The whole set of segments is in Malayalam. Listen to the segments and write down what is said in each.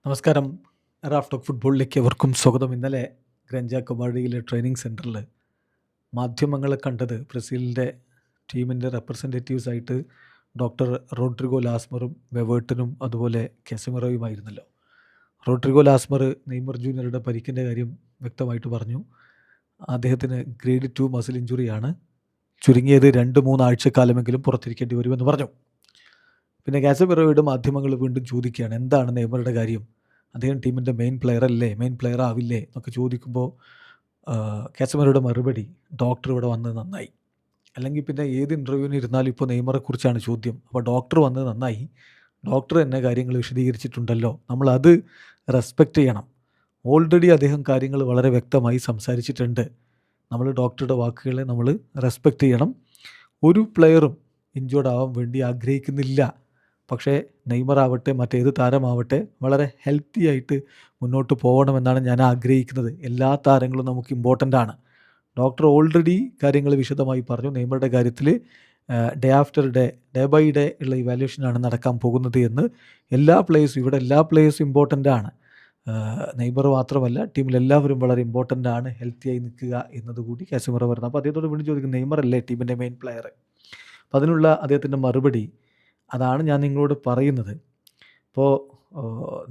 നമസ്കാരം. റാഫ് ടോക്ക് ഫുട്ബോളിലേക്ക് എവർക്കും സ്വാഗതം. ഇന്നലെ ഗ്രഞ്ച കബാഡിയിലെ ട്രെയിനിങ് സെൻറ്ററിൽ മാധ്യമങ്ങളെ കണ്ടത് ബ്രസീലിൻ്റെ ടീമിൻ്റെ റെപ്രസെൻറ്റേറ്റീവ്സ് ആയിട്ട് ഡോക്ടർ റോഡ്രിഗോ ലാസ്മറും വെവേർട്ടനും അതുപോലെ കെസമിറോയുമായിരുന്നല്ലോ. റോഡ്രിഗോ ലാസ്മർ നെയ്മർ ജൂനിയറുടെ പരിക്കിൻ്റെ കാര്യം വ്യക്തമായിട്ട് പറഞ്ഞു. അദ്ദേഹത്തിന് ഗ്രേഡ് 2 മസിൽ ഇഞ്ചുറിയാണ്, ചുരുങ്ങിയത് 2-3 ആഴ്ചക്കാലമെങ്കിലും പുറത്തിരിക്കേണ്ടി വരുമെന്ന് പറഞ്ഞു. പിന്നെ കാസമിറോയുടെ മാധ്യമങ്ങൾ വീണ്ടും ചോദിക്കുകയാണ്, എന്താണ് നെയ്മറുടെ കാര്യം, അദ്ദേഹം ടീമിൻ്റെ മെയിൻ പ്ലെയർ അല്ലേ, മെയിൻ പ്ലെയർ ആവില്ലേ എന്നൊക്കെ ചോദിക്കുമ്പോൾ കാസമിറോയുടെ മറുപടി, ഡോക്ടർ ഇവിടെ വന്നത് നന്നായി. അല്ലെങ്കിൽ പിന്നെ ഏത് ഇൻ്റർവ്യൂവിന് ഇരുന്നാലും ഇപ്പോൾ നെയ്മറെക്കുറിച്ചാണ് ചോദ്യം. അപ്പോൾ ഡോക്ടർ വന്നത് നന്നായി, ഡോക്ടർ തന്നെ കാര്യങ്ങൾ വിശദീകരിച്ചിട്ടുണ്ടല്ലോ, നമ്മളത് റെസ്പെക്റ്റ് ചെയ്യണം. ഓൾറെഡി അദ്ദേഹം കാര്യങ്ങൾ വളരെ വ്യക്തമായി സംസാരിച്ചിട്ടുണ്ട്. നമ്മൾ ഡോക്ടറുടെ വാക്കുകളെ നമ്മൾ റെസ്പെക്റ്റ് ചെയ്യണം. ഒരു പ്ലെയറും ഇഞ്ചേർഡ് ആവാൻ വേണ്ടി ആഗ്രഹിക്കുന്നില്ല. പക്ഷേ നെയ്മർ ആവട്ടെ മറ്റേത് താരമാവട്ടെ വളരെ ഹെൽത്തി ആയിട്ട് മുന്നോട്ട് പോകണമെന്നാണ് ഞാൻ ആഗ്രഹിക്കുന്നത്. എല്ലാ താരങ്ങളും നമുക്ക് ഇമ്പോർട്ടൻ്റ് ആണ്. ഡോക്ടർ ഓൾറെഡി കാര്യങ്ങൾ വിശദമായി പറഞ്ഞു. നെയ്മറുടെ കാര്യത്തിൽ day after day, day by day ഉള്ള ഇവാലുവേഷനാണ് നടക്കാൻ പോകുന്നത് എന്ന്. എല്ലാ പ്ലേയേഴ്സും ഇമ്പോർട്ടൻ്റ് ആണ്. നെയ്മർ മാത്രമല്ല, ടീമിലെല്ലാവരും വളരെ ഇമ്പോർട്ടൻ്റ് ആണ്. ഹെൽത്തി ആയി നിൽക്കുക എന്നതുകൂടി കാസമിറോ പറയുന്നത്. അപ്പോൾ അദ്ദേഹത്തോട് വീണ്ടും ചോദിക്കും, നെയ്മർ അല്ലേ ടീമിൻ്റെ മെയിൻ പ്ലെയർ? അപ്പോൾ അതിനുള്ള അദ്ദേഹത്തിൻ്റെ മറുപടി അതാണ് ഞാൻ നിങ്ങളോട് പറയുന്നത്. ഇപ്പോൾ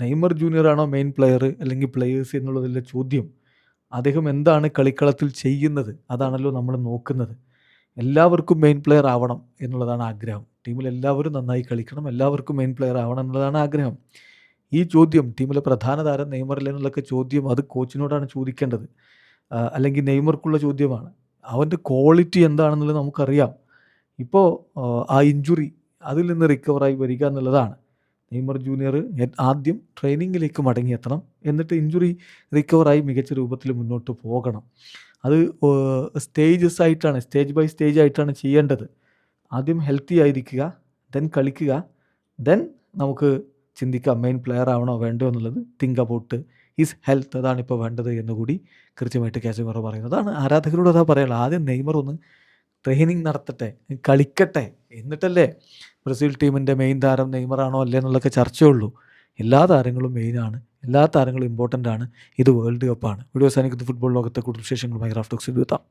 നെയ്മർ ജൂനിയറാണോ മെയിൻ പ്ലെയർ അല്ലെങ്കിൽ പ്ലെയേഴ്സ് എന്നുള്ളതിലെ ചോദ്യം, അദ്ദേഹം എന്താണ് കളിക്കളത്തിൽ ചെയ്യുന്നത് അതാണല്ലോ നമ്മൾ നോക്കുന്നത്. എല്ലാവർക്കും മെയിൻ പ്ലെയർ ആവണം എന്നുള്ളതാണ് ആഗ്രഹം. ടീമിൽ എല്ലാവരും നന്നായി കളിക്കണം, എല്ലാവർക്കും മെയിൻ പ്ലെയർ ആവണം എന്നുള്ളതാണ് ആഗ്രഹം. ഈ ചോദ്യം, ടീമിലെ പ്രധാന താരം നെയ്മറല്ലേ എന്നുള്ളൊക്കെ ചോദ്യം, അത് കോച്ചിനോടാണ് ചോദിക്കേണ്ടത്. അല്ലെങ്കിൽ നെയ്മർക്കുള്ള ചോദ്യമാണ്. അവൻ്റെ ക്വാളിറ്റി എന്താണെന്നുള്ളത് നമുക്കറിയാം. ഇപ്പോൾ ആ ഇഞ്ചുറി, അതിൽ നിന്ന് റിക്കവറായി വരിക എന്നുള്ളതാണ്. നെയ്മർ ജൂനിയർ ആദ്യം ട്രെയിനിങ്ങിലേക്ക് മടങ്ങിയെത്തണം, എന്നിട്ട് ഇഞ്ചുറി റിക്കവറായി മികച്ച രൂപത്തിൽ മുന്നോട്ട് പോകണം. അത് സ്റ്റേജ് ബൈ സ്റ്റേജ് ആയിട്ടാണ് ചെയ്യേണ്ടത്. ആദ്യം ഹെൽത്തി ആയിരിക്കുക, ദെൻ കളിക്കുക, ദെൻ നമുക്ക് ചിന്തിക്കാം മെയിൻ പ്ലെയർ ആവണോ വേണ്ടോ എന്നുള്ളത്. തിങ്ക് അബൌട്ട് ഹിസ് ഹെൽത്ത്, അതാണ് ഇപ്പോൾ വേണ്ടത് എന്നുകൂടി കൃത്യമായിട്ട് കാസമിറോ പറയുന്നത്. അതാണ് ആരാധകരോട് അതാ പറയാനുള്ളത്. ആദ്യം നെയ്മർ ഒന്ന് ട്രെയിനിങ് നടത്തട്ടെ, കളിക്കട്ടെ, എന്നിട്ടല്ലേ ബ്രസീൽ ടീമിൻ്റെ മെയിൻ താരം നെയ്മറാണോ അല്ലേ എന്നുള്ളതൊക്കെ ചർച്ചയുള്ളൂ. എല്ലാ താരങ്ങളും മെയിനാണ്, എല്ലാ താരങ്ങളും ഇമ്പോർട്ടൻ്റ് ആണ്. ഇത് വേൾഡ് കപ്പാണ്. വീഡിയോ അവസാനിക്കുന്ന ഫുട്ബോൾ ലോകത്തെ കൂടുതൽ വിശേഷങ്ങളുമായി റാഫ് ടോക്സിൽ എത്താം.